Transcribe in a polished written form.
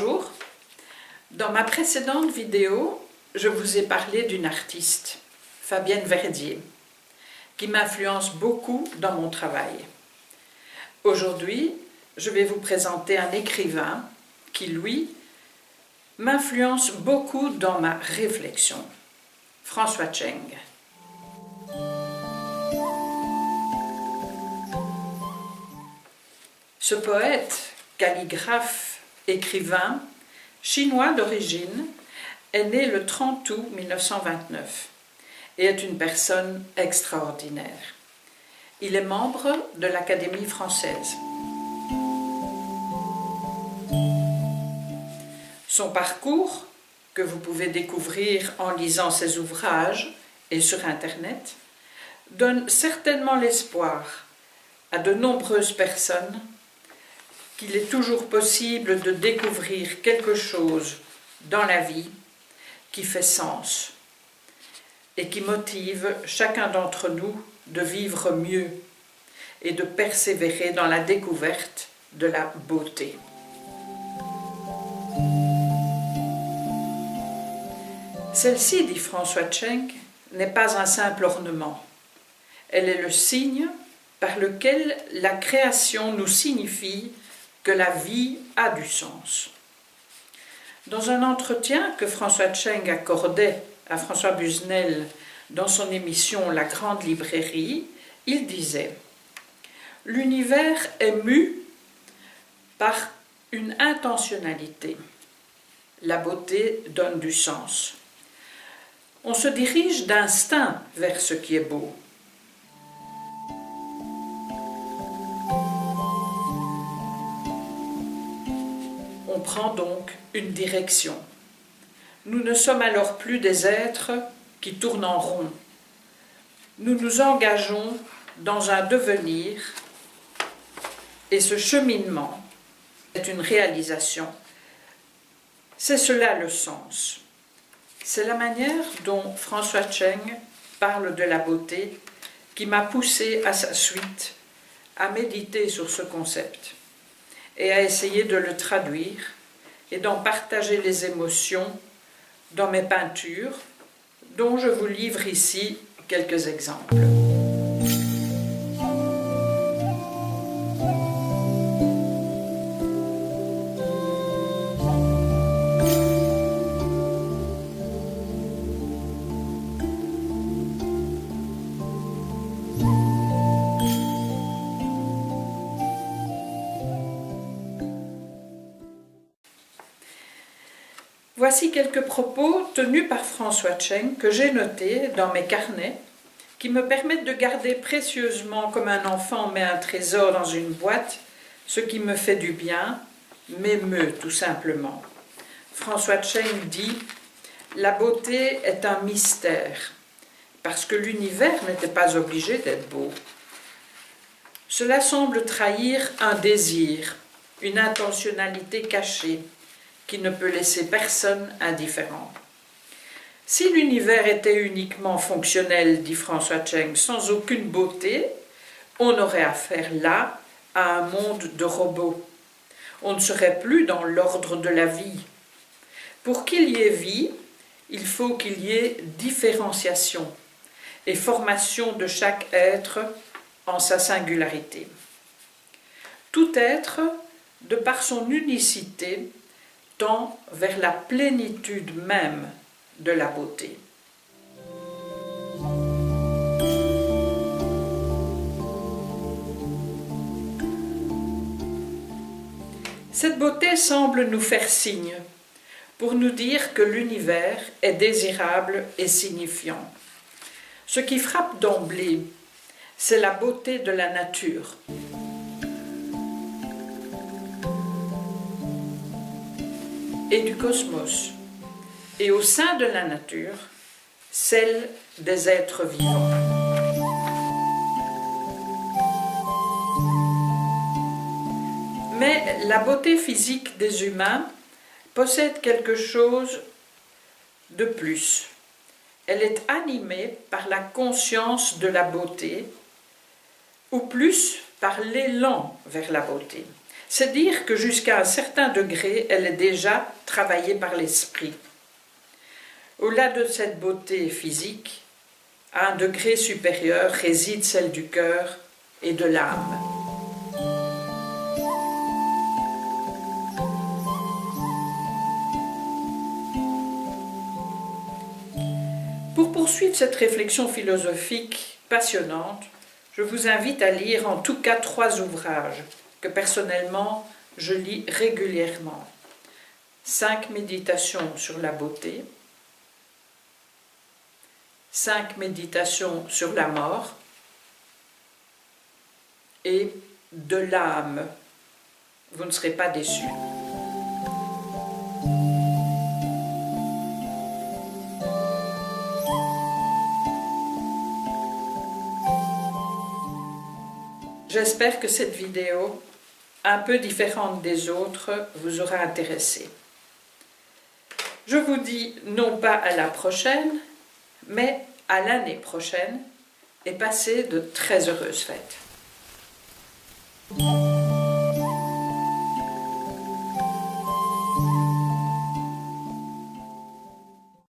Bonjour. Dans ma précédente vidéo, je vous ai parlé d'une artiste, Fabienne Verdier, qui m'influence beaucoup dans mon travail. Aujourd'hui, je vais vous présenter un écrivain qui, lui, m'influence beaucoup dans ma réflexion, François Cheng. Ce poète, calligraphe, écrivain, chinois d'origine, est né le 30 août 1929 et est une personne extraordinaire. Il est membre de l'Académie française. Son parcours, que vous pouvez découvrir en lisant ses ouvrages et sur Internet, donne certainement l'espoir à de nombreuses personnes qu'il est toujours possible de découvrir quelque chose dans la vie qui fait sens et qui motive chacun d'entre nous de vivre mieux et de persévérer dans la découverte de la beauté. Celle-ci, dit François Cheng, n'est pas un simple ornement. Elle est le signe par lequel la création nous signifie que la vie a du sens. Dans un entretien que François Cheng accordait à François Busnel dans son émission La Grande Librairie, il disait « L'univers est mu par une intentionnalité. La beauté donne du sens. On se dirige d'instinct vers ce qui est beau. On prend donc une direction. Nous ne sommes alors plus des êtres qui tournent en rond. Nous nous engageons dans un devenir et ce cheminement est une réalisation. C'est cela le sens. C'est la manière dont François Cheng parle de la beauté qui m'a poussé à sa suite à méditer sur ce concept et à essayer de le traduire et d'en partager les émotions dans mes peintures, dont je vous livre ici quelques exemples. Voici quelques propos tenus par François Cheng que j'ai notés dans mes carnets qui me permettent de garder précieusement comme un enfant met un trésor dans une boîte ce qui me fait du bien, m'émeut tout simplement. François Cheng dit « La beauté est un mystère parce que l'univers n'était pas obligé d'être beau. Cela semble trahir un désir, une intentionnalité cachée, qui ne peut laisser personne indifférent. Si l'univers était uniquement fonctionnel, dit François Cheng, sans aucune beauté, on aurait affaire là à un monde de robots. On ne serait plus dans l'ordre de la vie. Pour qu'il y ait vie, il faut qu'il y ait différenciation et formation de chaque être en sa singularité. Tout être, de par son unicité, tend vers la plénitude même de la beauté. Cette beauté semble nous faire signe pour nous dire que l'univers est désirable et signifiant. Ce qui frappe d'emblée, c'est la beauté de la nature. Et du cosmos, et au sein de la nature, celle des êtres vivants. Mais la beauté physique des humains possède quelque chose de plus. Elle est animée par la conscience de la beauté, ou plus par l'élan vers la beauté. C'est dire que jusqu'à un certain degré, elle est déjà travaillée par l'esprit. Au-delà de cette beauté physique, à un degré supérieur réside celle du cœur et de l'âme. Pour poursuivre cette réflexion philosophique passionnante, je vous invite à lire en tout cas 3 ouvrages que personnellement je lis régulièrement. 5 méditations sur la beauté, 5 méditations sur la mort et de l'âme. Vous ne serez pas déçus. J'espère que cette vidéo, un peu différente des autres, vous aura intéressé. Je vous dis non pas à la prochaine, mais à l'année prochaine, et passez de très heureuses fêtes.